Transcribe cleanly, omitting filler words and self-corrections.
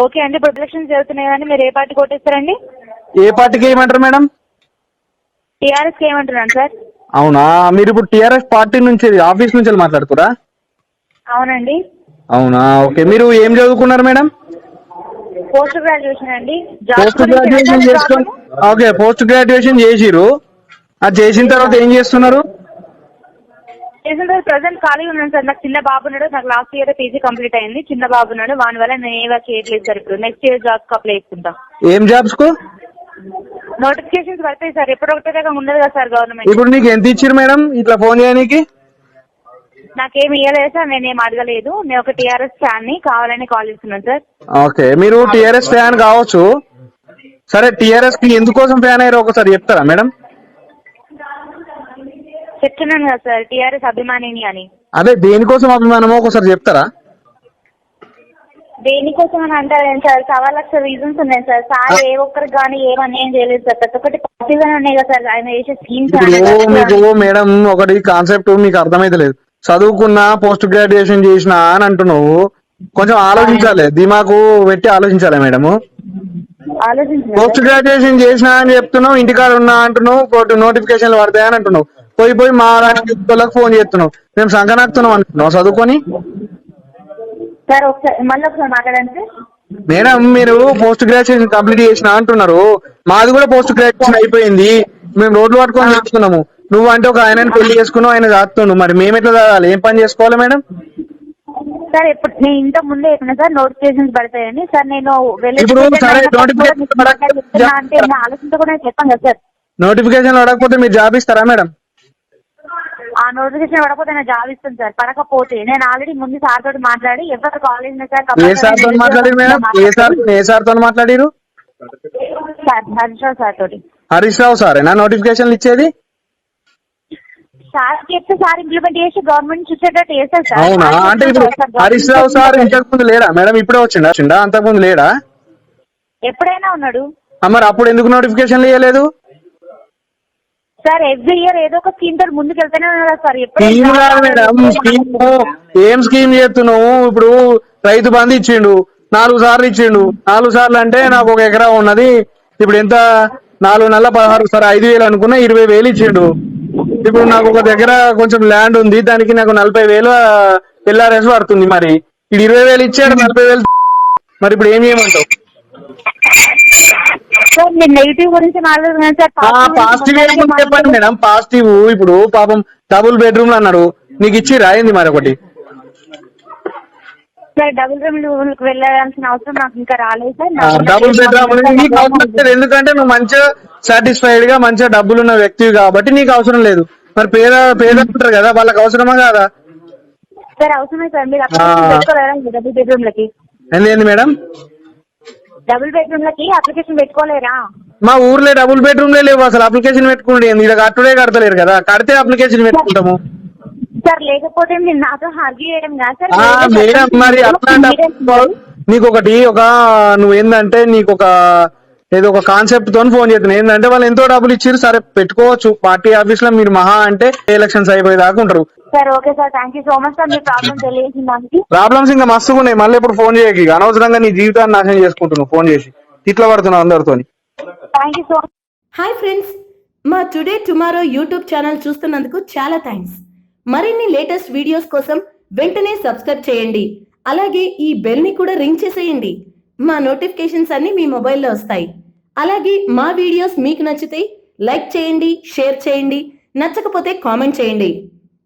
Okay అండి, ఇప్పుడు elections జరుగుతున్నాయి కానీ మీరు ఏ పార్టీ కోటేస్తారండి? ఏ పార్టీకి ఏమంటారు మేడం? టీఆర్ఎస్ కి ఏమంటున్నాను సార్. అవునా, మీరు ఇప్పుడు టీఆర్ఎస్ పార్టీ నుంచి ఆఫీస్ నుంచి మాట్లాడుతురా? అవునండి. అవునా, ఓకే. మీరు ఏం చదువుకున్నారు మేడం? పోస్ట్ గ్రాడ్యుయేషన్ అండి. పోస్ట్ గ్రాడ్యుయేషన్ చేసుకొని ఓకే, పోస్ట్ గ్రాడ్యుయేషన్ చేసిరు. అది చేసిన తర్వాత ఏం చేస్తున్నారు? చేసిన తర్వాత ప్రజెంట్ ఖాళీ ఉన్నాను సార్. నాకు చిన్న బాబు ఉన్నాడు. నాకు లాస్ట్ ఇయర్ పీజీ కంప్లీట్ అయింది. చిన్న బాబు ఉన్నాడు, వాని వల్ల నేను ఏ వర్క్ చేయట్లేదు సార్. ఇప్పుడు నెక్స్ట్ ఇయర్ జాబ్ కి అప్లై చేసుకుంటా. ఏం జాబ్స్ కు? నోటిఫికేషన్స్ పడతాయి సార్, ఎప్పుడు ఒకటే రకంగా ఉండదు కదా సార్ గవర్నమెంట్. ఇప్పుడు నీకు ఎంత ఇచ్చారు మేడం ఇట్లా ఫోన్ చేయడానికి? నాకేమి ఇవ్వలేదు సార్, నేనేం అడగలేదు. నేను ఒక టీఆర్ఎస్ ఫ్యాన్ ని, కావాలని కాల్ చేస్తున్నాను సార్. ఓకే, మీరు టీఆర్ఎస్ ఫ్యాన్ కావచ్చు. సరే, టీఆర్ఎస్ కి ఎందుకోసం ఫ్యాన్ అయ్యారో ఒకసారి చెప్తారా మేడం? చెప్తున్నాను కదా సార్, టీఆర్ఎస్ అభిమానిని అని. అదే, దేనికోసం అభిమానమో ఒకసారి చెప్తారా? దేనికోసం అని అంటారు సార్, 1,000,000 రీజన్స్ ఉన్నాయి సార్. సార్ ఏ ఒక్కరికి కానీ ఏం అన్యాయం చేయలేదు సార్. ప్రతి ఒక్కటి పార్టీగానే ఉన్నాయి కదా సార్ ఆయన చేసే స్కీమ్స్. మీకు మేడం ఒకటి కాన్సెప్ట్ మీకు అర్థమైతే లేదు. చదువుకున్నా, పోస్ట్ గ్రాడ్యుయేషన్ చేసినా అని అంటున్నావు. కొంచెం ఆలోచించాలి, దిమాకు పెట్టి ఆలోచించాలి మేడము. పోస్ట్ గ్రాడ్యుయేషన్ చేసినా అని చెప్తున్నావు, ఇంటికాడ ఉన్నా అంటున్నావు, నోటిఫికేషన్లు పడతాయని అంటున్నావు. పోయి మా వాళ్ళకి ఫోన్ చేస్తున్నావు. మేము సంకనాకుతున్నాం అంటున్నావు చదువుకొని. సార్ ఒకసారి మళ్ళీ ఒకసారి మాట్లాడండి. మేడం, మీరు పోస్ట్ గ్రాడ్యుయేషన్ కంప్లీట్ చేసిన అంటున్నారు. మాది కూడా పోస్ట్ గ్రాడ్యుయేషన్ అయిపోయింది. మేము రోడ్లు పట్టుకొని చేస్తున్నాము. నువ్వు అంటే ఒక ఆయన పెళ్లి చేసుకున్నావు, ఆయన చేస్తున్నావు. మరి మేము ఎట్లా చదవాలి? ఏం పని చేసుకోవాలి మేడం? సార్ ఇప్పుడు నేను ఇంత ముందే చెప్పిన సార్, నోటిఫికేషన్స్ పడతాయని. సార్ నేను అంటే ఆలోచించకుండా చెప్పాను కదా సార్. నోటిఫికేషన్ పడకపోతే మీరు జాబ్ ఇస్తారా మేడం? ఆ నోటిఫికేషన్ పడకపోతే నేను జాబ్ ఇస్తాను సార్. పడకపోతే నేను ఆల్రెడీ ముందు సార్ తోటి మాట్లాడి ఎవరు కాలేజ్ ఏ సార్ తో మాట్లాడారు మేడం? ఏ సార్ తో మాట్లాడారు? హరీష్ రావు సార్ తోటి. హరీష్ రావు సారేనా నోటిఫికేషన్లు ఇచ్చేది? సార్ చెప్తే సార్ ఇంప్లిమెంట్ చేసి గవర్నమెంట్ చూసేటట్టు చేస్తారు సార్. అవునా, అంటే ఇప్పుడు హరీష్ రావు సార్ ఇంతకు ముందు లేడా మేడం? ఇప్పుడే వచ్చిండా? అంతకు ముందు లేడా? ఎప్పుడైనా ఉన్నాడు. మరి అప్పుడు ఎందుకు నోటిఫికేషన్లు ఇవ్వలేదు సార్? ఎవ్రీ ఇయర్ ఏదో ఒక స్కీమ్ తోటి ముందుకు వెళ్తేనే ఉన్నారా సార్? స్కీమ్ కాదు మేడం, స్కీమ్ ఏం స్కీమ్ చేస్తున్నావు? ఇప్పుడు రైతు బంధు ఇచ్చిండు, 4 సార్లు ఇచ్చిండు. 4 సార్లు అంటే నాకు 1 ఎకరా ఉన్నది. ఇప్పుడు ఎంత? 4 నెలల 16, సరే 5,000 అనుకున్నా, 20,000 ఇచ్చిండు. ఇప్పుడు నాకు ఒక దగ్గర కొంచెం ల్యాండ్ ఉంది, దానికి నాకు 40,000 LRS పడుతుంది. మరి ఇది 20,000 ఇచ్చాడు, 40,000. మరి ఇప్పుడు ఏం చేయమంటావు? నెగిటివ్ గురించి పాజిటివ్ చెప్పండి మేడం. పాజిటివ్ ఇప్పుడు పాపం డబుల్ బెడ్రూమ్ అన్నాడు, నీకు ఇచ్చిరా ఏంది? మరి ఒకటి డబుల్ బెడ్రూమ్ వెళ్ళాల్సిన అవసరం నాకు ఇంకా రాలేదు సార్. డబుల్ బెడ్రూమ్ నీకు అవసరం లేదు, ఎందుకంటే నువ్వు మంచిగా సాటిస్ఫైడ్ గా మంచిగా డబ్బులున్న వ్యక్తివి కాబట్టి నీకు అవసరం లేదు. మరి పేద ఉంటారు కదా, వాళ్ళకి అవసరమా కాదా? సార్ అవసరమే సార్. మీరు డబుల్ బెడ్రూమ్ లకి ఏంది మేడం? డబుల్ బెడ్రూమ్ లకి అప్లికేషన్ పెట్టుకోలేరా? మా ఊర్లో డబుల్ బెడ్రూమ్లే లేవు అసలు. అప్లికేషన్ పెట్టుకుంటే ఇక్కడ కట్టుడే కడతలేరు కదా, కడితే అప్లికేషన్ పెట్టుకుంటాము సార్. లేకపోతే మీరు నాతో ఆర్గ్యూ చేయడం కాదు సార్. మేడం మరి అట్లాంటి నీకు ఒకటి నువ్వు ఏంటంటే నీకు ఏదో ఒక కాన్సెప్ట్ తో ఫోన్ చేస్తున్నాను. ఏంటంటే వాళ్ళు ఎంతో డబ్బులు ఇచ్చారు, సరే పెట్టుకోవచ్చు పార్టీ ఆఫీస్ లో. మీరు మహా అంటే ఎలక్షన్స్ అయిపోయేదాకా ఉంటారు. Sir okay sir, thank you so much sir. Me problem తెలియజేసిన దానికి. ప్రాబ్లమ్స్ ఇంకా మస్తుగా ఉన్నాయి. మళ్ళీ ఇప్పుడు ఫోన్ చేయకి, అనవసరంగా నీ జీవితాన్ని నాశనం చేసుకుంటున్నావు ఫోన్ చేసి. ఇట్లా పడుతున్నావు అందరితో. Thank you so much. Hi friends, మా టుడే టుమారో యూట్యూబ్ ఛానల్ చూస్తున్నందుకు చాలా థ్యాంక్స్. మరిన్ని లేటెస్ట్ వీడియోస్ కోసం వెంటనే సబ్స్క్రైబ్ చేయండి. అలాగే ఈ బెల్ ని కూడా రింగ్ చేసేయండి. మా నోటిఫికేషన్స్ అన్ని మీ మొబైల్లో వస్తాయి. అలాగే మా వీడియోస్ మీకు నచ్చితే లైక్ చేయండి, షేర్ చేయండి, నచ్చకపోతే కామెంట్ చేయండి.